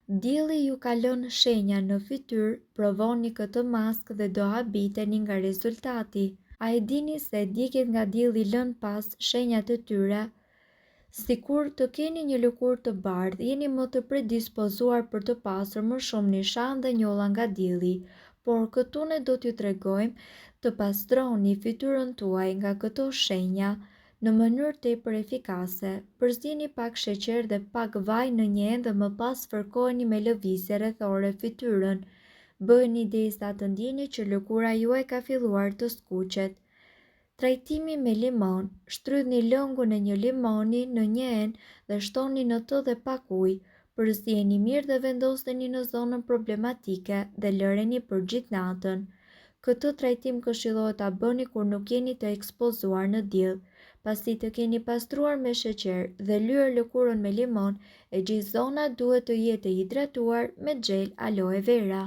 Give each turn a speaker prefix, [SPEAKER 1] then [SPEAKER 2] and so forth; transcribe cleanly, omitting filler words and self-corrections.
[SPEAKER 1] Dielli ju ka lënë shenja në fytyrë, provoni këtë maskë dhe do habiteni nga rezultati. A e dini se djegjet nga dielli lën pas shenjat e tyre? Sikur të keni një lëkurë të bardhë, jeni më të predispozuar për të pasur më shumë nishan dhe njolla nga dielli, por këtu ne do t'ju tregojmë të pastroni fytyrën tuaj nga këto shenja në mënyrë tepër efikase. Përzini pak sheqer dhe pak vaj në një enë dhe më pas fërkoheni me lëvizje rrethore fytyrën. Bëheni derisa të ndjeni që lëkura juaj ka filluar të skuqet. Trajtimi me limon. Shtrydhni lëngun e një limoni në një enë dhe shtoni në të dhe pak ujë. Përzjeni mirë dhe vendoseni në zonën problematike dhe lëreni për gjithë natën. Këtë trajtim këshillohet ta bëni kur nuk jeni të ekspozuar në diell. Pasi të keni pastruar me sheqer dhe lyer lëkurën me limon, e gjithë zona duhet të jetë hidratuar me xhel aloe vera.